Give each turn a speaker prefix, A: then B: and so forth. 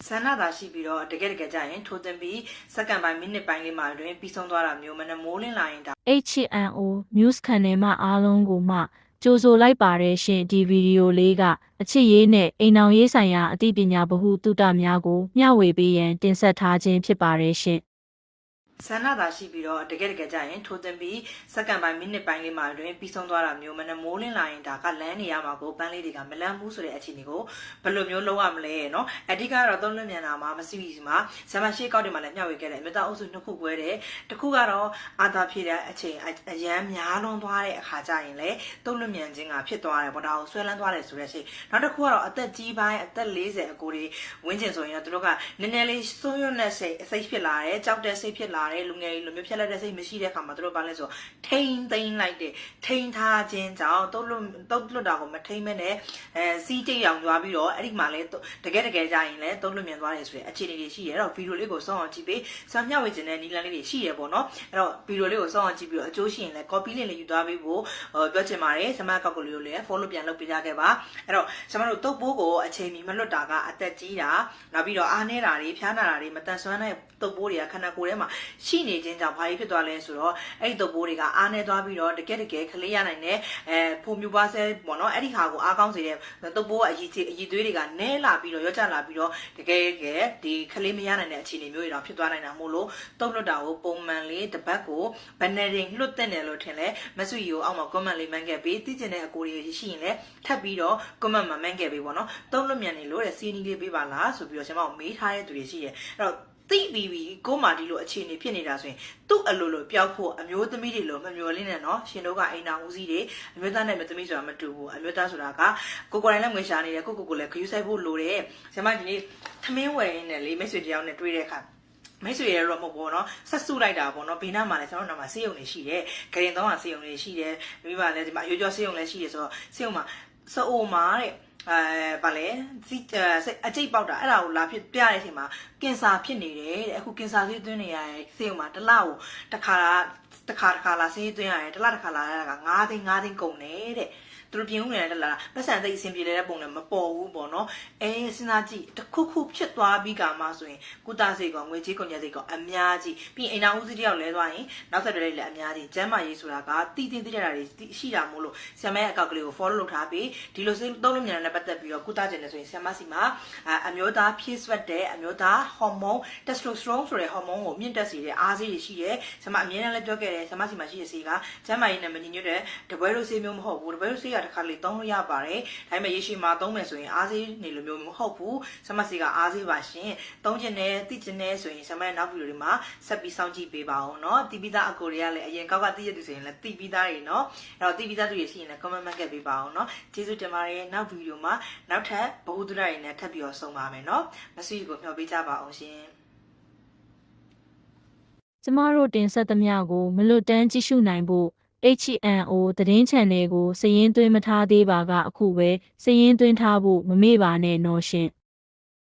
A: ဆန္ဒသာရှိပြီးတော့တကယ်ကြရင်ထိုးသွင်းပြီးစက္ကန့်ပိုင်းမိနစ်ပိုင်းလေးမှာတွင်ပြီးဆုံးသွားတာမျိုးမနဲ့မိုးလင်းလာရင်ဒါ
B: HNO News Channel မှာအားလုံးကိုမှကြိုဆိုလိုက်ပါတယ်ရှင်ဒီဗီဒီယိုလေးကအချစ်ရေးနဲ့အိမ်အောင်ရေးဆိုင်ရာအသိပညာဗဟုသုတများကိုမျှဝေပေးရန်တင်ဆက်ထားခြင်းဖြစ်ပါတယ်ရှင်
A: ဆန္ဒသာရှိပြီးတော့တကယ်ကြရင်ထိုးသွင်းပြီးစက္ကန့်ပိုင်းမိနစ်ပိုင်းလေးမှာတွင်ပြီးဆုံးသွားတာမျိုးမနဲ့မိုးလင်းလာရင်ဒါကလမ်းနေရမှာကိုပန်းလေးတွေကမလန်းဘူးဆိုတဲ့အခြေအနေကိုဘယ်လိုမျိုးလုပ်ရမလဲเนาะအဓိကတော့သုံးလွှတ်မြန်တာမှာမရှိဘူးမှာဇမရှေ့ကောက်တွေမှာလည်းမျှဝေခဲ့တယ်အမြတ်အုပ်စုနှစ်ခု꿰တယ်တစ်ခုကတော့အာသာဖြည့်တဲ့အချိန်အရန်များလွန်သွားတဲ့အခါကျရင်လေသုံးလွှတ်မြန်ခြင်းကဖြစ်သွားတယ်ပေါ့ဒါကိုဆွဲလန်းသွားတယ်ဆိုတဲ့အချိန်နောက်တစ်ခုကတော့အသက်ကြီးပိုင်းအသက်40အကိုတွေဝင်းကျင်ဆိုရင်တော့သူတို့ကနည်းနည်းလေးစိုးရွံ့တဲ့စိတ်ဖြစ်လာတယ်ကြောက်တဲ့စိတ်ဖြစ်လာလူငယ်လိုမျိုးဖြတ်လက်တဲ့စိတ်မရှိတဲ့အခါမှာတို့ဘာလဲဆိုထိန်းသိမ်းလိုက်တဲ့ထိန်းထားခြင်းကြောင့်တုတ်လွတ်တာကိုမထိန်းမဲနဲ့စီးတိတ်ရောင်သွားပြီးတော့အဲ့ဒီမှာလဲတကယ်ကြရင်လဲတုတ်လွတ်မြန်သွားတယ်ဆိုတဲ့အခြေအနေတွေရှိရတော့ဗီဒီယိုလေးကိုစောင့်အောင်ကြည့်ပေးစမ်းမျှဝေခြင်းနဲ့နီလန်လေးတွေရှိရပေါ့နော်အဲ့တော့ဗီဒီယိုလေးကိုစောင့်အောင်ကြည့်ပြီးတော့အကျိုးရှိရင်လဲ copy link လေးယူသွားပေးဖို့ပြောချင်ပါတယ်စမကောက်ကိုလေးကိုလည်း follow ပြန်လုပ်ပေးကြခဲ့ပါအဲ့တော့ကျွန်တော်တို့တုတ်ပိုးကိုအချိန်မီမလွတ်တာကအသက်ကြီးတာနောက်ပြီးတော့အားနေတာတွေဖျားနာတာတွေမတန်ဆွမ်းတဲ့တုတ်ပိုးတွေကခန္ဓာကိုယ်ထဲမှာရှိနေခြင်းကြောင့်ဘာဖြစ်သွားလဲဆိုတော့အဲ့ဒီတုပ်ပိုးတွေကအားနေသွားပြီးတော့တကယ်ကလေးရနိုင်တဲ့ဖိုမြူပါဆဲပေါ့နော်အဲ့ဒီဟာကိုအားကောင်းစေတဲ့တုပ်ပိုးကအည်သွေးတွေကနဲလာပြီးတော့ရော့ကျလာပြီးတော့တကယ်ဒီကလေးမရနိုင်တဲ့အခြေအနေမျိုးတွေတော့ဖြစ်သွားနိုင်တာမို့လို့တုပ်လွတ်တာကိုပုံမှန်လေးတစ်ပတ်ကိုဘယ်နဲ့တင်လွတ်တဲ့တယ်လို့ထင်လဲမဆွေကိုအောက်မှာ comment လေးမှန်းခဲ့ပြီးသိကျင်တဲ့အကိုတွေရှိရင်လည်းထပ်ပြီးတော့ comment မှာမှန်းခဲ့ပြီးပေါ့နော်တုပ်လွတ်မြန်နေလို့တဲ့စီးနီးလေးပေးပါလားဆိုပြီးတော့ကျွန်မမေးထားတဲ့သူတွေရှိတယ်အဲ့တော့သိပြီးကိုမာဒီလိုအခြေအနေဖြစ်နေတာဆိုရင်သူ့အလိုလိုပျောက်ဖို့အမျိုးသမီးတွေလိုမမျော်လင့်နဲ့နော်ရှင်တို့ကအိမ်နာဦးစီးတွေအမျိုးသားနဲ့မသမီးဆိုတာမတူဘူးအမျိုးသားဆိုတာကကိုယ်တိုင်လည်းငွေရှာနေတယ်ကိုလည်းခယူးဆိုင်ဖို့လိုတယ်ဆရာမဒီနေ့သမင်းဝယ်ရင်းနဲ့လေမိတ်ဆွေတယောက်နဲ့တွေ့တဲ့အခါမိတ်ဆွေရတော့မဟုတ်ဘူးเนาะဆက်စုလိုက်တာပေါ့เนาะဘေးနားမှာလည်းကျွန်တော်တို့မှာဆေးရုံတွေရှိတယ်ဂရင်တော့ဆေးရုံတွေရှိတယ်ပြီးပါလဲဒီမှာရိုးကျော်ဆေးရုံလည်းရှိတယ်ဆိုတော့ဆေးရုံမှာစအိုမှာတဲ့ဗာလဲအကျိတ်ပေါက်တာအဲ့ဒါကိုလာဖြစ်ပြတဲ့အချိန်မှာကင်ဆာဖြစ်နေတယ်တဲ့အခုကင်ဆာဆေးသွင်းနေရတဲ့ဆေးဥမှာတစ်လကိုတစ်ခါလာဆေးသွင်းရတယ်တစ်လတစ်ခါလာရတာက9သိန်းကုန်တယ်တဲ့သူတို့ပြင်ဦးနေတဲ့လာပတ်စံသိအဆင်ပြေတဲ့ပုံနဲ့မပေါ်ဘူးပေါ့နော်စဉ်းစားကြည့်တခုဖြစ်သွားပြီးကမှဆိုရင်ကုသစိတ်ကငွေကြေးကုန်ကျစိတ်ကအများကြီးပြီးအိမ်တော်ဦးစီးတယောက်လဲသွားရင်နောက်ဆက်တွဲတွေလည်းအများကြီးကျမ်းမာရေးဆိုတာကတည်တဲ့တာတွေရှိတာမို့လို့ဆရာမရဲ့အကောက်ကလေးကို follow လုပ်ထားပြီးဒီလိုစိတ်သုံးလို့မြန်တဲ့ပတ်သက်ပြီးတော့ကုသခြင်းလဲဆိုရင်ဆရာမစီမှာအမျိုးသားဖြည့်ဆွတ်တဲ့အမျိုးသားဟော်မုန်း testosterone ဆိုတဲ့ဟော်မုန်းကိုမြင့်တက်စေတဲ့အားဆေးတွေရှိတယ်ဆရာမအမြဲတမ်းလည်းပြောခဲ့တယ်ဆရာမစီမှာရှိတဲ့ဆေးကကျမ်းမာရေးနဲ့မညီညွတ်တဲ့တပွဲလိုဆေးမျိုးမဟုတ်ဘူးတပွဲလိုဆေးကတစ်ခါလေသုံးလို့ရပါတယ်ဒါပေမဲ့ရေရှည်မှာသုံးမယ်ဆိုရင်အားဆေးနေလိုမျိုးမဟုတ်ဘူးဆမစီကအားဆေးပါရှင်သုံးကျင်တယ်သိကျင်တယ်ဆိုရင်ဆမရဲ့နောက်ဗီဒီယိုတွေမှာဆက်ပြီးစောင့်ကြည့်ပေးပါအောင်เนาะတီးပြီးသားအကိုတွေကလည်းအရင်ကောက်ကသိရသူဆိုရင်လည်းတီးပြီးသားတွေเนาะအဲ့တော့တီးပြီးသားသူတွေရှိရင်လည်း comment မှတ်ခဲ့ပေးပါအောင်เนาะကျေးဇူးတင်ပါတယ်နောက်ဗီဒီယိုမှာနောက်ထပ်ဘဝတုဒ္ဒတွေနဲ့ထပ်ပြီးတော့ဆုံပါမယ်เนาะမဆွေကိုမျှော်ပေးကြပါအောင်ရှင်
B: ကျမတို့တင်ဆက်သမျှကိုမလွတ်တမ်းကြည့်ရှုနိုင်ဖို့HNO သတင်း channel ကိုစာရင်းသွင်းမထားသေးပါကအခုပဲစာရင်းသွင်းထားဖို့မမေ့ပါနဲ့နော်ရှင်